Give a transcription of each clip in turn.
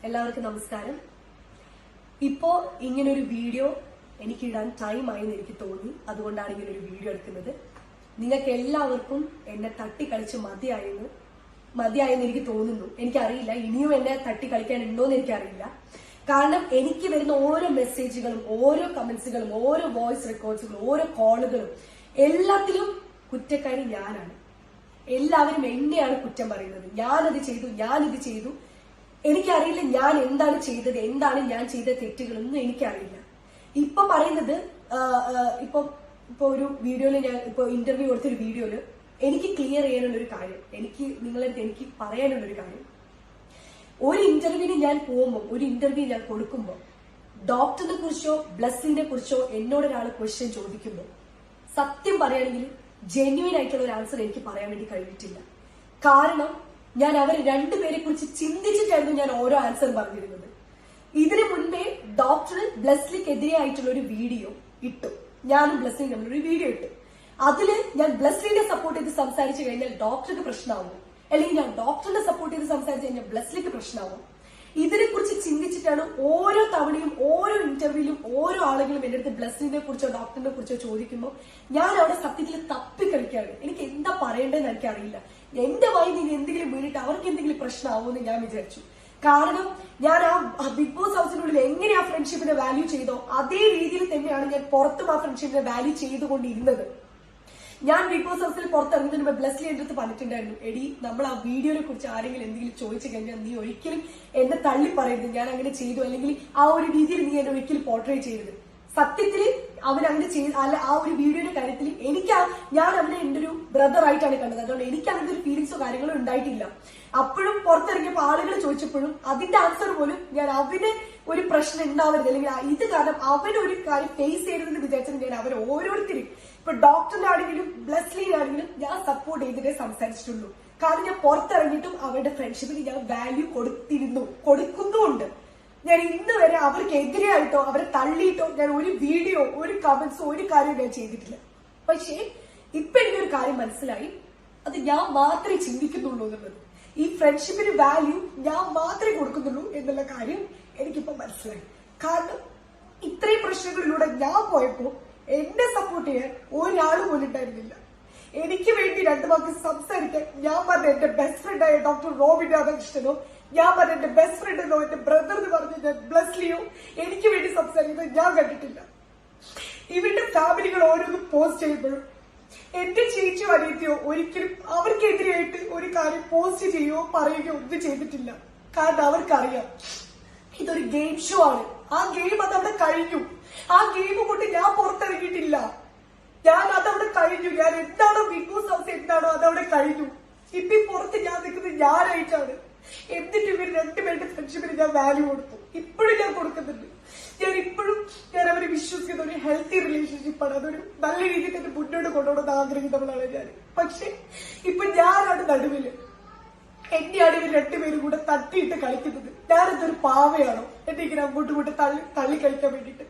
എല്ലാവർക്കും നമസ്കാരം. ഇപ്പോ ഇങ്ങനൊരു വീഡിയോ എനിക്ക് ഇടാൻ ടൈം ആയെന്ന് എനിക്ക് തോന്നി. അതുകൊണ്ടാണ് ഇങ്ങനൊരു വീഡിയോ എടുക്കുന്നത്. നിങ്ങൾക്ക് എല്ലാവർക്കും എന്നെ തട്ടിക്കളിച്ച് മതിയായെന്ന് എനിക്ക് തോന്നുന്നു. എനിക്കറിയില്ല ഇനിയും എന്നെ തട്ടിക്കളിക്കാനുണ്ടോന്ന് എനിക്കറിയില്ല. കാരണം എനിക്ക് വരുന്ന ഓരോ മെസ്സേജുകളും, ഓരോ കമന്റ്സുകളും, ഓരോ വോയിസ് റെക്കോർഡ്സുകളും, ഓരോ കോളുകളും എല്ലാത്തിലും കുറ്റക്കാരി ഞാനാണ്. എല്ലാവരും എന്നെയാണ് കുറ്റം പറയുന്നത്. ഞാനിത് ചെയ്തു. എനിക്കറിയില്ല ഞാൻ എന്താണ് ചെയ്തത്, എന്താണ് ഞാൻ ചെയ്ത തെറ്റുകളൊന്നും എനിക്കറിയില്ല. ഇപ്പൊ പറയുന്നത് ഇപ്പൊ ഒരു വീഡിയോയില് ഞാൻ ഇപ്പൊ ഇന്റർവ്യൂ കൊടുത്തൊരു വീഡിയോയില് എനിക്ക് ക്ലിയർ ചെയ്യാനുള്ളൊരു കാര്യം, എനിക്ക് പറയാനുള്ളൊരു കാര്യം, ഒരു ഇന്റർവ്യൂവിന് ഞാൻ പോകുമ്പോൾ, ഒരു ഇന്റർവ്യൂ ഞാൻ കൊടുക്കുമ്പോൾ ഡോക്ടറിനെ കുറിച്ചോ ബ്ലസ്സിനെ കുറിച്ചോ എന്നോട് ഒരാൾ ക്വസ്റ്റ്യൻ ചോദിക്കുമ്പോൾ സത്യം പറയുകയാണെങ്കിൽ ജെന്യുവൻ ആയിട്ടുള്ള ഒരു ആൻസർ എനിക്ക് പറയാൻ വേണ്ടി കഴിഞ്ഞിട്ടില്ല. കാരണം ഞാൻ അവർ രണ്ടുപേരെ കുറിച്ച് ചിന്തിച്ചിട്ടായിരുന്നു ഞാൻ ഓരോ ആൻസർ പറഞ്ഞിരുന്നത്. ഇതിനു മുൻപേ ഡോക്ടർ ബ്ലസ്ലിക്കെതിരെ ആയിട്ടുള്ള ഒരു വീഡിയോ ഇട്ടു. ഞാനും ബ്ലസ്ലിയും തമ്മിലൊരു വീഡിയോ ഇട്ടു. അതില് ഞാൻ ബ്ലസ്ലിനെ സപ്പോർട്ട് ചെയ്ത് സംസാരിച്ചു കഴിഞ്ഞാൽ ഡോക്ടർക്ക് പ്രശ്നമാവും, അല്ലെങ്കിൽ ഞാൻ ഡോക്ടറിനെ സപ്പോർട്ട് ചെയ്ത് സംസാരിച്ചു കഴിഞ്ഞാൽ ബ്ലസ്ലിക്ക് പ്രശ്നമാവും. ഇതിനെ കുറിച്ച് ചിന്തിച്ചിട്ടാണ് ഓരോ തവണയും ഓരോ ഇന്റർവ്യൂവിലും ഓരോ ആളുകളും എന്റെ അടുത്ത് ബ്ലസ്സിനെ കുറിച്ചോ ഡോക്ടറിനെ കുറിച്ചോ ചോദിക്കുമ്പോൾ ഞാൻ അവിടെ സത്യത്തിൽ തപ്പിക്കളിക്കാണ്. എനിക്ക് എന്താ പറയേണ്ടതെന്ന് എനിക്കറിയില്ല. എന്റെ വായി നിന്ന് എന്തെങ്കിലും വീണിട്ട് അവർക്ക് എന്തെങ്കിലും പ്രശ്നമാവുമെന്ന് ഞാൻ വിചാരിച്ചു. കാരണം ഞാൻ ആ ബിഗ് ബോസ് ഹൗസിനുള്ളിൽ എങ്ങനെ ആ ഫ്രണ്ട്ഷിപ്പിനെ വാല്യൂ ചെയ്തോ അതേ രീതിയിൽ തന്നെയാണ് ഞാൻ പുറത്തും ആ ഫ്രണ്ട്ഷിപ്പിനെ വാല്യൂ ചെയ്തുകൊണ്ടിരുന്നത്. ഞാൻ ബിഗ് ബോസ് ഹൗസിൽ പുറത്തിറങ്ങുന്നതിന് മുമ്പ് ബ്ലസ്ലി എന്റെ അടുത്ത് പറഞ്ഞിട്ടുണ്ടായിരുന്നു, എടി നമ്മൾ ആ വീഡിയോനെ കുറിച്ച് ആരെങ്കിലും എന്തെങ്കിലും ചോദിച്ചു കഴിഞ്ഞാൽ നീ ഒരിക്കലും എന്നെ തള്ളി പറയരുത്, ഞാൻ അങ്ങനെ ചെയ്തു, അല്ലെങ്കിൽ ആ ഒരു രീതിയിൽ നീ എന്നെ ഒരിക്കലും പോർട്രേ ചെയ്യരുത്. സത്യത്തില് അവൻ അങ്ങനെ ചെയ്ത് അല്ല, ആ ഒരു വീഡിയോയുടെ കാര്യത്തിൽ ഞാൻ അവനെ എന്റെ ഒരു ബ്രദർ ആയിട്ടാണ് കണ്ടത്. അതുകൊണ്ട് എനിക്ക് അങ്ങനത്തെ ഒരു ഫീലിങ്സോ കാര്യങ്ങളോ ഉണ്ടായിട്ടില്ല. അപ്പോഴും പുറത്തിറങ്ങിയപ്പോ ആളുകൾ ചോദിച്ചപ്പോഴും അതിന്റെ ആൻസർ പോലും ഞാൻ അവന് ഒരു പ്രശ്നം ഉണ്ടാവരുത്, അല്ലെങ്കിൽ ഇത് കാരണം അവനൊരു കാര്യം ഫേസ് ചെയ്യരുതെന്ന് വിചാരിച്ചത് ഞാൻ അവർ ഓരോരുത്തരും, ഇപ്പൊ ഡോക്ടറിനാണെങ്കിലും ബ്ലസ്ലിനാണെങ്കിലും ഞാൻ സപ്പോർട്ട് ചെയ്തിട്ടേ സംസാരിച്ചിട്ടുള്ളൂ. കാരണം ഞാൻ പുറത്തിറങ്ങിയിട്ടും അവരുടെ ഫ്രണ്ട്ഷിപ്പിന് ഞാൻ വാല്യൂ കൊടുക്കുന്നുമുണ്ട്. ഞാൻ ഇന്ന് വരെ അവർക്ക് എതിരെയായിട്ടോ അവരെ തള്ളിയിട്ടോ ഞാൻ ഒരു വീഡിയോ, ഒരു കമന്റ്സോ, ഒരു കാര്യം ഞാൻ ചെയ്തിട്ടില്ല. പക്ഷേ ഇപ്പൊ എനിക്കൊരു കാര്യം മനസ്സിലായി, അത് ഞാൻ മാത്രമേ ചിന്തിക്കുന്നുള്ളൂ എന്നുള്ളത്. ഈ ഫ്രണ്ട്ഷിപ്പിന് വാല്യൂ ഞാൻ മാത്രമേ കൊടുക്കുന്നുള്ളൂ എന്നുള്ള കാര്യം എനിക്കിപ്പോ മനസ്സിലായി. കാരണം ഇത്രയും പ്രശ്നങ്ങളിലൂടെ ഞാൻ പോയപ്പോ എന്നെ സപ്പോർട്ട് ചെയ്യാൻ ഒരാൾ പോലും ഉണ്ടായിരുന്നില്ല. എനിക്ക് വേണ്ടി രണ്ടു വാക്ക് സംസാരിക്കാൻ ഞാൻ പറഞ്ഞ എന്റെ ബെസ്റ്റ് ഫ്രണ്ടായ ഡോക്ടർ റോബിൻ രാധാകൃഷ്ണനോ, ഞാൻ പറഞ്ഞ എന്റെ ബെസ്റ്റ് ഫ്രണ്ടോ, എന്റെ ബ്രദർ എന്ന് പറഞ്ഞ ബ്ലസ്ലിയോ എനിക്ക് വേണ്ടി സംസാരിക്കുന്നത് ഞാൻ കണ്ടിട്ടില്ല. ഇവരുടെ ഫാമിലികൾ ഓരോന്നും പോസ്റ്റ് ചെയ്യുമ്പോഴും എന്റെ ചേച്ചിയോ അനിയത്തിയോ ഒരിക്കലും അവർക്കെതിരെയായിട്ട് ഒരു കാര്യം പോസ്റ്റ് ചെയ്യുകയോ പറയുകയോ ഒന്നും ചെയ്തിട്ടില്ല. കാരണം അവർക്കറിയാം ഇതൊരു ഗെയിം ഷോ ആണ്. ആ ഗെയിം അതവിടെ കഴിഞ്ഞു. ആ ഗെയിം കൊണ്ട് ഞാൻ പുറത്തിറങ്ങിയിട്ടില്ല. അതവിടെ കഴിഞ്ഞു. ഞാൻ എന്താണോ ബിഗ് ബോസ് ഹൗസ് എന്താണോ അതവിടെ കഴിഞ്ഞു. ഇപ്പൊ പുറത്ത് ഞാൻ നിൽക്കുന്നത് ഞാനായിട്ടാണ്. എന്നിട്ട് ഇവർ രണ്ടുപേരുടെ ഫ്രണ്ട്ഷിപ്പിന് ഞാൻ വാല്യൂ കൊടുത്തു. ഇപ്പോഴും ഞാൻ കൊടുക്കുന്നുണ്ട്. ഞാൻ അവരെ വിശ്വസിക്കുന്ന ഒരു ഹെൽത്തി റിലേഷൻഷിപ്പാണ്. അതൊരു നല്ല രീതിയിൽ തന്നെ മുന്നോട്ട് കൊണ്ടുപോകണമെന്ന് ആഗ്രഹിക്കുന്നവളാണ് ഞാൻ. പക്ഷെ ഇപ്പൊ ഞാനാണ് നടുവില്. എന്നെയാണ് ഇവർ രണ്ടുപേരും കൂടെ തട്ടിയിട്ട് കളിക്കുന്നത്. ഞാനെന്തൊരു പാവയാണോ എന്നെ ഇങ്ങനെ അങ്ങോട്ടും തള്ളി കളിക്കാൻ വേണ്ടിയിട്ട്?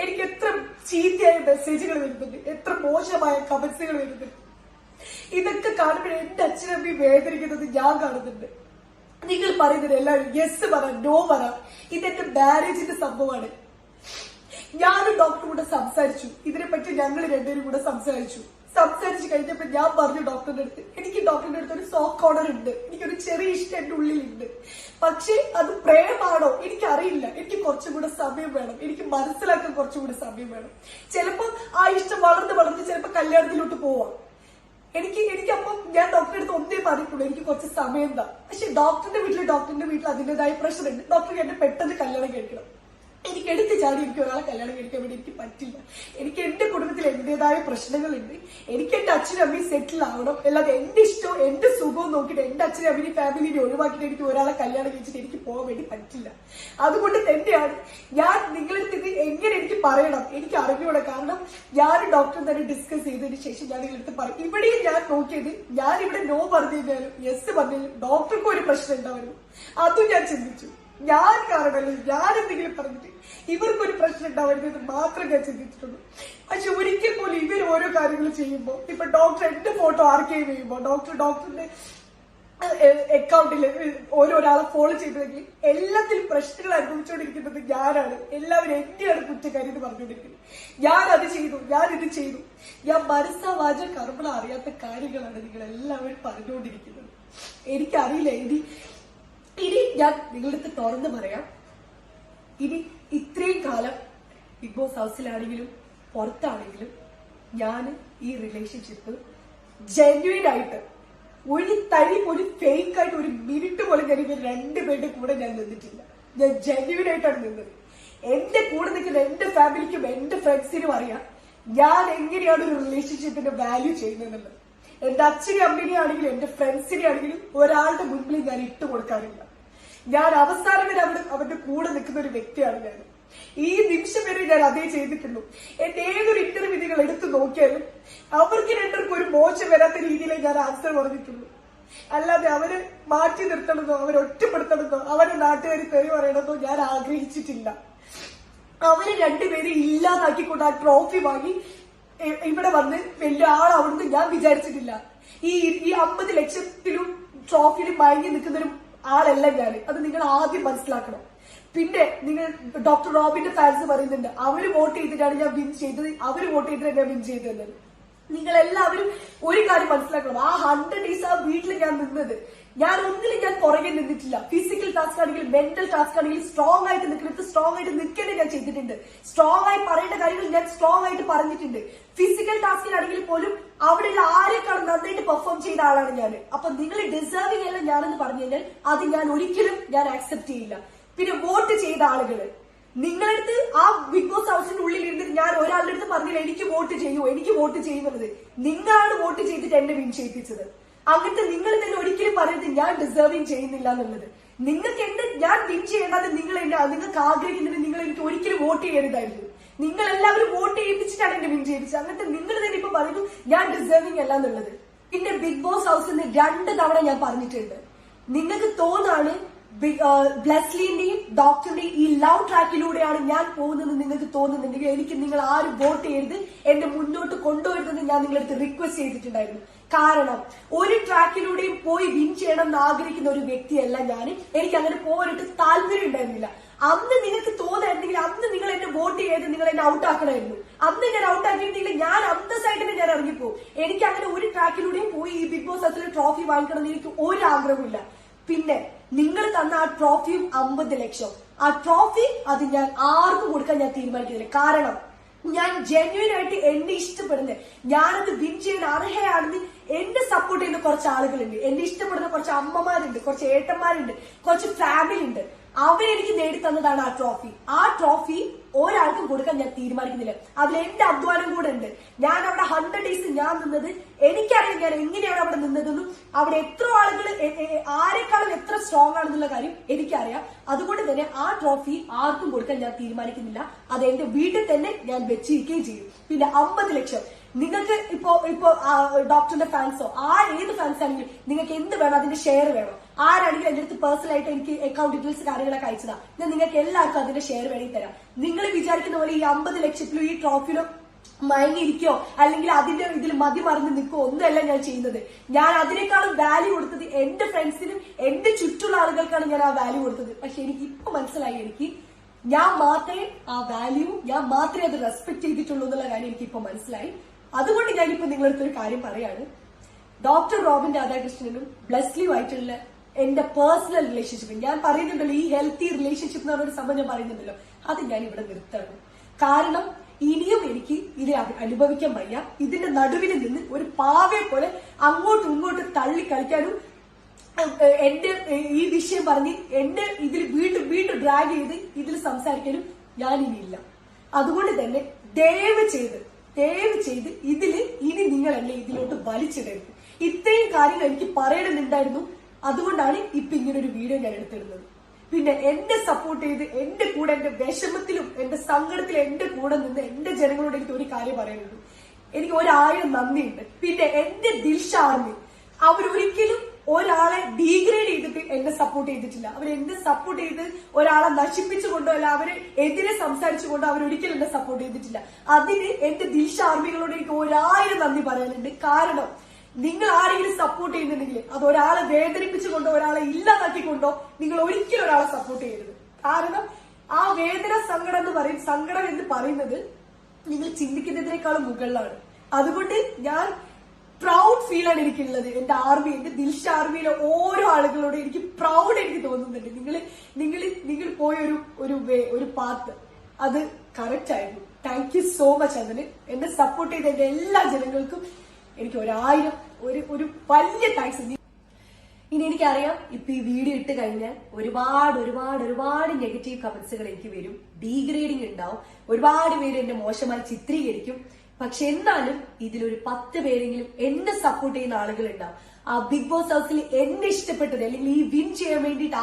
എനിക്ക് എത്ര ചീത്തയായ മെസ്സേജുകൾ വരുന്നുണ്ട്, എത്ര മോശമായ കമന്റ്സുകൾ വരുന്നുണ്ട്. ഇതൊക്കെ കാണുമ്പോൾ എന്റെ അച്ഛനമ്മയും വേദനിക്കുന്നത് ഞാൻ കാണുന്നുണ്ട്. നിങ്ങൾ പറയുന്നത് എല്ലാവരും യെസ് പറ, നോ പറ. ഇതെന്റെ മാരേജിന്റെ സംഭവമാണ്. ഞാനും ഡോക്ടറും കൂടെ സംസാരിച്ചു ഇതിനെപ്പറ്റി. ഞങ്ങൾ രണ്ടുപേരും കൂടെ സംസാരിച്ചു കഴിഞ്ഞപ്പോ ഞാൻ പറഞ്ഞു ഡോക്ടറിന്റെ അടുത്ത്, എനിക്ക് ഡോക്ടറിന്റെ അടുത്ത് ഒരു സോഫ്റ്റ് കോർണർ ഉണ്ട്, എനിക്കൊരു ചെറിയ ഇഷ്ടം എന്റെ ഉള്ളിലുണ്ട്. പക്ഷെ അത് പ്രേമാണോ എനിക്കറിയില്ല. എനിക്ക് കുറച്ചും കൂടെ സമയം വേണം, എനിക്ക് മനസ്സിലാക്കാൻ കുറച്ചും കൂടെ സമയം വേണം. ചിലപ്പോ ആ ഇഷ്ടം വളർന്ന് ചിലപ്പോ കല്യാണത്തിലോട്ട് പോവാം. എനിക്കപ്പം ഞാൻ ഡോക്ടറെ അടുത്ത് ഒന്നേ പറഞ്ഞിട്ടുള്ളൂ, എനിക്ക് കുറച്ച് സമയം എന്താ. പക്ഷെ ഡോക്ടറിന്റെ വീട്ടിൽ അതിന്റേതായ പ്രഷറുണ്ട്. ഡോക്ടർക്ക് എന്നെ പെട്ടെന്ന് കല്യാണം കഴിക്കണം. എനിക്ക് എടുത്ത് ചാടി എനിക്ക് ഒരാളെ കല്യാണം കഴിക്കാൻ വേണ്ടി എനിക്ക് പറ്റില്ല. എനിക്ക് എന്റെ കുടുംബത്തിൽ എന്റേതായ പ്രശ്നങ്ങളുണ്ട്. എനിക്ക് എന്റെ അച്ഛനും അമ്മയും സെറ്റിൽ ആവണം. അല്ലാതെ എന്റെ ഇഷ്ടവും എന്റെ സുഖവും നോക്കിയിട്ട് എന്റെ അച്ഛനും അമ്മയും ഫാമിലിനെ ഒഴിവാക്കിയിട്ട് എനിക്ക് ഒരാളെ കല്യാണം കഴിച്ചിട്ട് എനിക്ക് പോകാൻ വേണ്ടി പറ്റില്ല. അതുകൊണ്ട് തന്നെയാണ് ഞാൻ നിങ്ങളടുത്ത് ഇത് എങ്ങനെ എനിക്ക് പറയണം എനിക്ക് അറിഞ്ഞൂടെ. കാരണം ഞാൻ ഡോക്ടർ തന്നെ ഡിസ്കസ് ചെയ്തതിന് ശേഷം ഞാൻ നിങ്ങളടുത്ത് പറയും. ഇവിടെയും ഞാൻ നോക്കിയത്, ഞാൻ ഇവിടെ നോ പറഞ്ഞു കഴിഞ്ഞാലും യെസ് പറഞ്ഞാലും ഡോക്ടർക്ക് ഒരു പ്രശ്നം ഉണ്ടാവുന്നു. അതും ഞാൻ ചിന്തിച്ചു. ഞാൻ കാരണമല്ല, ഞാൻ എന്തെങ്കിലും പറഞ്ഞിട്ട് ഇവർക്കൊരു പ്രശ്നം ഉണ്ടാവരുതെന്ന് മാത്രം ഞാൻ ചിന്തിച്ചിട്ടുള്ളൂ. പക്ഷെ ഒരിക്കൽ പോലും ഇവർ ഓരോ കാര്യങ്ങൾ ചെയ്യുമ്പോൾ, ഇപ്പൊ ഡോക്ടർ എന്റെ ഫോട്ടോ ആർക്കൈവ് ചെയ്യുമ്പോൾ, ഡോക്ടറിന്റെ അക്കൗണ്ടിൽ ഓരോരാളെ ഫോളോ ചെയ്തെങ്കിൽ എല്ലാത്തിലും പ്രശ്നങ്ങൾ അനുഭവിച്ചുകൊണ്ടിരിക്കുന്നത് ഞാനാണ്. എല്ലാവരും എന്നെയാണ് കുറ്റക്കാരി എന്ന് പറഞ്ഞുകൊണ്ടിരിക്കുന്നത്. ഞാൻ അത് ചെയ്തു, ഞാൻ ഇത് ചെയ്തു. ഞാൻ മനസ്സാ വാച കർമ്മ അറിയാത്ത കാര്യങ്ങളാണ് നിങ്ങൾ എല്ലാവരും പറഞ്ഞുകൊണ്ടിരിക്കുന്നത്. എനിക്കറിയില്ല. ഇനി ഞാൻ നിങ്ങളുടെ അടുത്ത് തുറന്നു പറയാം. ഇനി ഇത്രയും കാലം ബിഗ് ബോസ് ഹൗസിലാണെങ്കിലും പുറത്താണെങ്കിലും ഞാൻ ഈ റിലേഷൻഷിപ്പ് ജെന്യുവൻ ആയിട്ട് ഒരു തരി പോലും ഫേക്ക് ആയിട്ട് ഒരു മിനിറ്റ് പോലും ഞാൻ ഇവർ രണ്ടുപേരുടെ കൂടെ ഞാൻ നിന്നിട്ടില്ല. ഞാൻ ജെന്യുവൻ ആയിട്ടാണ് നിന്നത്. എന്റെ കൂടെ നിൽക്കുന്ന എന്റെ ഫാമിലിക്കും എന്റെ ഫ്രണ്ട്സിനും അറിയാം ഞാൻ എങ്ങനെയാണ് ഒരു റിലേഷൻഷിപ്പിന്റെ വാല്യൂ ചെയ്യുന്നതെന്നുള്ളത്. എന്റെ അച്ഛനെ അമ്മേനെ ആണെങ്കിലും എന്റെ ഫ്രണ്ട്സിനെ ആണെങ്കിലും ഒരാളുടെ മുൻപിൽ ഞാൻ ഇട്ട് കൊടുക്കാറില്ല. ഞാൻ അവസാനം വരെ അവരുടെ കൂടെ നിൽക്കുന്ന ഒരു വ്യക്തിയാണ് ഞാൻ. ഈ നിമിഷം വരെ ഞാൻ അതേ ചെയ്തിട്ടുള്ളൂ. എന്റെ ഏതൊരു ഇന്റർവ്യൂ നിങ്ങൾ എടുത്തു നോക്കിയാലും അവർക്ക് രണ്ടുപേർക്കും ഒരു മോശം വരാത്ത രീതിയിലേ ഞാൻ ആൻസർ പറഞ്ഞിട്ടുള്ളൂ. അല്ലാതെ അവര് മാറ്റി നിർത്തണമെന്നോ അവരെ ഒറ്റപ്പെടുത്തണമെന്നോ അവരെ നാട്ടുകാർ തെറി പറയണമെന്നോ ഞാൻ ആഗ്രഹിച്ചിട്ടില്ല. അവര് രണ്ടുപേരെ ഇല്ലാതാക്കിക്കൊണ്ട് ആ ട്രോഫി വാങ്ങി ഇവിടെ വന്ന് വലിയ ആളാവുന്നത് ഞാൻ വിചാരിച്ചിട്ടില്ല. ഈ 50 ലക്ഷത്തിലും ട്രോഫിയിലും മയങ്ങി നിൽക്കുന്നൊരു ആളല്ല ഞാൻ. അത് നിങ്ങൾ ആദ്യം മനസ്സിലാക്കണം. പിന്നെ നിങ്ങൾ ഡോക്ടർ റോബിന്റെ ഫാൻസ് പറയുന്നുണ്ട് അവര് വോട്ട് ചെയ്തിട്ടാണ് ഞാൻ വിൻ ചെയ്തത്, അവര് വോട്ട് ചെയ്തിട്ടാണ് ഞാൻ വിൻ ചെയ്തത്. നിങ്ങൾ എല്ലാവരും ഒരു കാര്യം മനസ്സിലാക്കണം. ആ 100 ഡേയ്സ് ആ വീട്ടിൽ ഞാൻ നിന്നത് ഞാൻ ഒന്നിലും ഞാൻ പുറകെ നിന്നിട്ടില്ല. ഫിസിക്കൽ ടാസ്ക് ആണെങ്കിലും മെന്റൽ ടാസ്ക് ആണെങ്കിലും സ്ട്രോങ് ആയിട്ട് നിൽക്കുന്നത് സ്ട്രോങ് ആയിട്ട് നിൽക്കേണ്ടത് ഞാൻ ചെയ്തിട്ടുണ്ട്. സ്ട്രോങ് ആയി പറയേണ്ട കാര്യങ്ങൾ ഞാൻ സ്ട്രോങ് ആയിട്ട് പറഞ്ഞിട്ടുണ്ട്. ഫിസിക്കൽ ടാസ്കിലാണെങ്കിൽ പോലും അവിടെയുള്ള ആരെക്കാളും നന്നായിട്ട് പെർഫോം ചെയ്ത ആളാണ് ഞാൻ. അപ്പൊ നിങ്ങൾ ഡിസേർവിംഗ് അല്ല ഞാനെന്ന് പറഞ്ഞു കഴിഞ്ഞാൽ അത് ഞാൻ ഒരിക്കലും ഞാൻ ആക്സെപ്റ്റ് ചെയ്യില്ല. പിന്നെ വോട്ട് ചെയ്ത ആളുകള് നിങ്ങളടുത്ത് ആ ബിഗ് ബോസ് ഹൗസിന്റെ ഉള്ളിൽ ഇരുന്നിട്ട് ഞാൻ ഒരാളുടെ അടുത്ത് പറഞ്ഞില്ല എനിക്ക് വോട്ട് ചെയ്യൂ എനിക്ക് വോട്ട് ചെയ്യുന്നത്. നിങ്ങളാണ് വോട്ട് ചെയ്തിട്ട് എന്നെ വിൻ ചെയ്യിപ്പിച്ചത്. അങ്ങനത്തെ നിങ്ങൾ തന്നെ ഒരിക്കലും പറയരുത് ഞാൻ ഡിസേർവിംഗ് ചെയ്യുന്നില്ല എന്നുള്ളത്. നിങ്ങൾക്ക് എന്നെ ഞാൻ വിൻ ചെയ്യേണ്ടത് നിങ്ങൾക്ക് ആഗ്രഹിക്കുന്നത് നിങ്ങൾ എനിക്ക് ഒരിക്കലും വോട്ട് ചെയ്യരുതായിരുന്നു. നിങ്ങൾ എല്ലാവരും വോട്ട് ചെയ്യിപ്പിച്ചിട്ടാണ് എന്നെ വിൻ ചെയ്യിപ്പിച്ചത്. അങ്ങനത്തെ നിങ്ങൾ തന്നെ ഇപ്പൊ പറയുന്നു ഞാൻ ഡിസേർവിംഗ് അല്ല എന്നുള്ളത്. പിന്നെ ബിഗ് ബോസ് ഹൗസിൽ നിന്ന് 2 തവണ ഞാൻ പറഞ്ഞിട്ടുണ്ട്. നിങ്ങൾക്ക് തോന്നാണ് ബ്ലെസ്ലിന്റെയും ഡോക്ടറിന്റെയും ഈ ലവ് ട്രാക്കിലൂടെയാണ് ഞാൻ പോകുന്നത് നിങ്ങൾക്ക് തോന്നുന്നുണ്ടെങ്കിൽ എനിക്ക് നിങ്ങൾ ആരും വോട്ട് ചെയ്യരുത്, എന്നെ മുന്നോട്ട് കൊണ്ടുവരുന്നത് ഞാൻ നിങ്ങളടുത്ത് റിക്വസ്റ്റ് ചെയ്തിട്ടുണ്ടായിരുന്നു. കാരണം ഒരു ട്രാക്കിലൂടെയും പോയി വിൻ ചെയ്യണം എന്ന് ആഗ്രഹിക്കുന്ന ഒരു വ്യക്തിയല്ല ഞാൻ. എനിക്ക് അങ്ങനെ പോകാനായിട്ട് താല്പര്യം ഉണ്ടായിരുന്നില്ല. അന്ന് നിങ്ങൾക്ക് തോന്നായിരുന്നെങ്കിൽ അന്ന് നിങ്ങൾ എന്നെ വോട്ട് ചെയ്ത് നിങ്ങൾ എന്നെ ഔട്ടാക്കണമായിരുന്നു. അന്ന് ഞാൻ ഔട്ടാക്കിയിട്ടുണ്ടെങ്കിൽ ഞാൻ അന്തസ്സായിട്ട് ഞാൻ ഇറങ്ങിപ്പോകും. എനിക്ക് അങ്ങനെ ഒരു ട്രാക്കിലൂടെയും പോയി ഈ ബിഗ് ബോസ് ഹൗസിൽ ട്രോഫി വാങ്ങിക്കണം എന്ന് എനിക്ക് ഒരു ആഗ്രഹമില്ല. പിന്നെ നിങ്ങൾ തന്ന ആ ട്രോഫിയും 50 ലക്ഷം ആ ട്രോഫി അത് ഞാൻ ആർക്കും കൊടുക്കാൻ ഞാൻ തീരുമാനിക്കുന്നില്ല. കാരണം ഞാൻ ജെന്യുവൻ ആയിട്ട് എന്നെ ഇഷ്ടപ്പെടുന്നത് ഞാനത് വിൻ ചെയ്യാൻ അർഹയാണെന്ന് എന്നെ സപ്പോർട്ട് ചെയ്യുന്ന കുറച്ച് ആളുകളുണ്ട്. എന്നെ ഇഷ്ടപ്പെടുന്ന കുറച്ച് അമ്മമാരുണ്ട്, കുറച്ച് ഏട്ടന്മാരുണ്ട്, കുറച്ച് ഫാമിലി ഉണ്ട്. അവരെനിക്ക് നേടിത്തന്നതാണ് ആ ട്രോഫി. ആ ട്രോഫി ഒരാൾക്കും കൊടുക്കാൻ ഞാൻ തീരുമാനിക്കുന്നില്ല. അതിൽ എന്റെ അധ്വാനം കൂടെ ഉണ്ട്. ഞാൻ അവിടെ 100 ഡേയ്സ് ഞാൻ നിന്നത് എനിക്കറിയാം ഞാൻ എങ്ങനെയാണ് അവിടെ നിന്നതെന്നും അവിടെ എത്ര ആളുകൾ ആരെക്കാളും എത്ര സ്ട്രോങ് ആണെന്നുള്ള കാര്യം എനിക്കറിയാം. അതുകൊണ്ട് തന്നെ ആ ട്രോഫി ആർക്കും കൊടുക്കാൻ ഞാൻ തീരുമാനിക്കുന്നില്ല. അത് എന്റെ വീട്ടിൽ തന്നെ ഞാൻ വെച്ചിരിക്കുകയും ചെയ്യും. പിന്നെ 50 ലക്ഷം നിങ്ങൾക്ക് ഇപ്പോ ഡോക്ടറിന്റെ ഫാൻസോ ഏത് ഫാൻസ് ആണെങ്കിലും നിങ്ങൾക്ക് എന്ത് വേണം അതിന്റെ ഷെയർ വേണം. ആരാണെങ്കിലും എന്റെ അടുത്ത് പേഴ്സണൽ ആയിട്ട് എനിക്ക് അക്കൗണ്ട് ഡീറ്റെയിൽസ് കാര്യങ്ങളൊക്കെ അയച്ചതാ. ഞാൻ നിങ്ങൾക്ക് എല്ലാവർക്കും അതിന്റെ ഷെയർ വേണമെങ്കിൽ തരാം. നിങ്ങൾ വിചാരിക്കുന്ന പോലെ ഈ 50 ലക്ഷത്തിലും ഈ ട്രോഫിയിലും മയങ്ങിയിരിക്കോ അല്ലെങ്കിൽ അതിന്റെ ഇതിൽ മതിമറന്ന് നിൽക്കോ ഒന്നുമല്ല ഞാൻ ചെയ്യുന്നത്. ഞാൻ അതിനേക്കാളും വാല്യൂ കൊടുത്തത് എന്റെ ഫ്രണ്ട്സിനും എന്റെ ചുറ്റുള്ള ആളുകൾക്കാണ് ഞാൻ ആ വാല്യൂ കൊടുത്തത്. പക്ഷെ എനിക്ക് ഇപ്പൊ മനസ്സിലായി എനിക്ക് ഞാൻ മാത്രമേ ആ വാല്യൂ ഞാൻ മാത്രമേ അത് റെസ്പെക്ട് ചെയ്തിട്ടുള്ളൂ എന്നുള്ള കാര്യം എനിക്ക് ഇപ്പൊ മനസ്സിലായി. അതുകൊണ്ട് ഞാനിപ്പോ നിങ്ങളടുത്തൊരു കാര്യം പറയാണ്. ഡോക്ടർ റോബിൻ രാധാകൃഷ്ണനും ബ്ലെസ്ലിയുമായിട്ടുള്ള എന്റെ പേഴ്സണൽ റിലേഷൻഷിപ്പ് ഞാൻ പറയുന്നുണ്ടല്ലോ, ഈ ഹെൽത്തി റിലേഷൻഷിപ്പ് എന്ന് പറഞ്ഞൊരു സംഭവം ഞാൻ പറയുന്നുണ്ടല്ലോ, അത് ഞാൻ ഇവിടെ നിർത്തണം. കാരണം ഇനിയും എനിക്ക് ഇത് അനുഭവിക്കാൻ വയ്യ. ഇതിന്റെ നടുവിൽ നിന്ന് ഒരു പാവയെ പോലെ അങ്ങോട്ടും ഇങ്ങോട്ടും തള്ളി കളിക്കാനും എന്റെ ഈ വിഷയം പറഞ്ഞ് എന്നെ ഇതിൽ വീണ്ടും വീണ്ടും ഡ്രാഗ് ചെയ്ത് ഇതിൽ സംസാരിക്കാനും ഞാനിനിയില്ല. അതുകൊണ്ട് തന്നെ ദയവ് ചെയ്ത് ഇതില് ഇനി നിങ്ങൾ എന്നെ ഇതിലോട്ട് വലിച്ചിടരുത്. ഇത്രയും കാര്യങ്ങൾ എനിക്ക് പറയണമെന്നുണ്ടായിരുന്നു. അതുകൊണ്ടാണ് ഇപ്പൊ ഇങ്ങനൊരു വീഡിയോ ഞാൻ എടുത്തിടുന്നത്. പിന്നെ എന്നെ സപ്പോർട്ട് ചെയ്ത് എന്റെ കൂടെ എന്റെ വിഷമത്തിലും എന്റെ സങ്കടത്തിലും എന്റെ കൂടെ നിന്ന് എന്റെ ജനങ്ങളോട് എനിക്ക് ഒരു കാര്യം പറയാനുള്ളൂ. എനിക്ക് 1000 നന്ദിയുണ്ട്. പിന്നെ എന്റെ ദിൽഷ ആർമി അവരൊരിക്കലും ഒരാളെ ഡീഗ്രേഡ് ചെയ്തിട്ട് എന്നെ സപ്പോർട്ട് ചെയ്തിട്ടില്ല. അവരെന്നെ സപ്പോർട്ട് ചെയ്ത് ഒരാളെ നശിപ്പിച്ചുകൊണ്ടോ അല്ല അവരെ എതിരെ സംസാരിച്ചുകൊണ്ടോ അവരൊരിക്കലും എന്നെ സപ്പോർട്ട് ചെയ്തിട്ടില്ല. അതിന് എന്റെ ദിൽഷ ആർമികളോട് എനിക്ക് 1000 നന്ദി പറയാനുണ്ട്. കാരണം നിങ്ങൾ ആരെങ്കിലും സപ്പോർട്ട് ചെയ്യുന്നുണ്ടെങ്കിൽ അത് ഒരാളെ വേദനിപ്പിച്ചുകൊണ്ടോ ഒരാളെ ഇല്ലാതാക്കിക്കൊണ്ടോ നിങ്ങൾ ഒരിക്കലും ഒരാളെ സപ്പോർട്ട് ചെയ്യരുത്. കാരണം ആ വേദന സങ്കടം എന്ന് പറയുന്നത് നിങ്ങൾ ചിന്തിക്കുന്നതിനേക്കാളും മുകളിലാണ്. അതുകൊണ്ട് ഞാൻ പ്രൗഡ് ഫീലാണ് എനിക്കുള്ളത്. എന്റെ ആർമി, എന്റെ ദിൽഷ ആർമിയിലെ ഓരോ ആളുകളോടും എനിക്ക് പ്രൗഡ് എനിക്ക് തോന്നുന്നുണ്ട്. നിങ്ങൾ പോയ ഒരു പാത്ത് അത് കറക്റ്റ് ആയിരുന്നു. Thank you so much. അതിന് എന്നെ സപ്പോർട്ട് ചെയ്ത എന്റെ എല്ലാ ജനങ്ങൾക്കും എനിക്ക് 1000 ഒരു വലിയ താങ്ക്സ്. ഇനി എനിക്കറിയാം ഇപ്പൊ ഈ വീഡിയോ ഇട്ട് കഴിഞ്ഞാൽ ഒരുപാട് നെഗറ്റീവ് കമന്റ്സുകൾ എനിക്ക് വരും, ഡീഗ്രേഡിങ് ഉണ്ടാവും, ഒരുപാട് പേര് എന്നെ മോശമായി ചിത്രീകരിക്കും. പക്ഷെ എന്നാലും ഇതിലൊരു 10 പേരെങ്കിലും എന്നെ സപ്പോർട്ട് ചെയ്യുന്ന ആളുകൾ ഉണ്ടാവും. ആ ബിഗ് ബോസ് ഹൗസിൽ എന്നെ ഇഷ്ടപ്പെട്ടത് അല്ലെങ്കിൽ ഈ വിൻ ചെയ്യാൻ വേണ്ടിയിട്ട്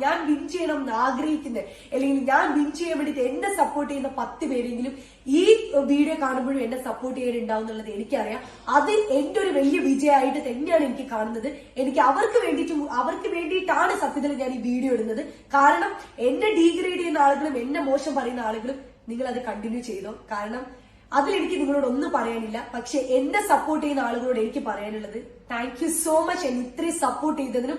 ഞാൻ വിൻ ചെയ്യണം എന്ന് ആഗ്രഹിക്കുന്നത് അല്ലെങ്കിൽ ഞാൻ വിൻ ചെയ്യാൻ വേണ്ടിയിട്ട് എന്നെ സപ്പോർട്ട് ചെയ്യുന്ന 10 പേരെങ്കിലും ഈ വീഡിയോ കാണുമ്പോഴും എന്നെ സപ്പോർട്ട് ചെയ്യാനുണ്ടാവും എന്നുള്ളത് എനിക്കറിയാം. അത് എന്റെ ഒരു വലിയ വിജയമായിട്ട് തന്നെയാണ് എനിക്ക് കാണുന്നത്. എനിക്ക് അവർക്ക് വേണ്ടിയിട്ടാണ് സത്യത്തിൽ ഞാൻ ഈ വീഡിയോ ഇടുന്നത്. കാരണം എന്നെ ഡീഗ്രേഡ് ചെയ്യുന്ന ആളുകളും എന്നെ മോശം പറയുന്ന ആളുകളും നിങ്ങൾ അത് കണ്ടിന്യൂ ചെയ്തോ. കാരണം അതിലെനിക്ക് നിങ്ങളോട് ഒന്നും പറയാനില്ല. പക്ഷെ എന്നെ സപ്പോർട്ട് ചെയ്യുന്ന ആളുകളോട് എനിക്ക് പറയാനുള്ളത് താങ്ക് യു സോ മച്ച്. എന്നെ ഇത്രയും സപ്പോർട്ട് ചെയ്തതിനും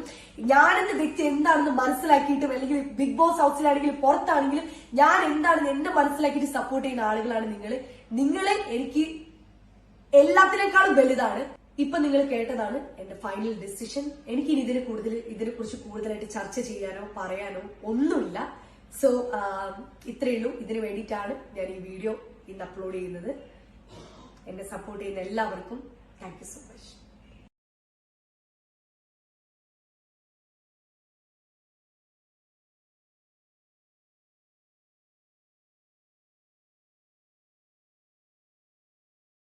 ഞാനെന്ന വ്യക്തി എന്താണെന്ന് മനസ്സിലാക്കിയിട്ടും അല്ലെങ്കിൽ ബിഗ് ബോസ് ഹൗസിലാണെങ്കിലും പുറത്താണെങ്കിലും ഞാൻ എന്താണെന്ന് എന്നെ മനസ്സിലാക്കിയിട്ട് സപ്പോർട്ട് ചെയ്യുന്ന ആളുകളാണ് നിങ്ങളെ എനിക്ക് എല്ലാത്തിനേക്കാളും വലുതാണ്. ഇപ്പൊ നിങ്ങൾ കേട്ടതാണ് എന്റെ ഫൈനൽ ഡിസിഷൻ. എനിക്ക് ഇനി ഇതിനെക്കുറിച്ച് കൂടുതലായിട്ട് ചർച്ച ചെയ്യാനോ പറയാനോ ഒന്നുമില്ല. സോ ഇത്രയേ ഉള്ളൂ. ഇതിനു വേണ്ടിയിട്ടാണ് ഞാൻ ഈ വീഡിയോ ഇന്ന് അപ്ലോഡ് ചെയ്യുന്നത്. എന്നെ സപ്പോർട്ട് ചെയ്യുന്ന എല്ലാവർക്കും താങ്ക് യു സോ മച്ച്.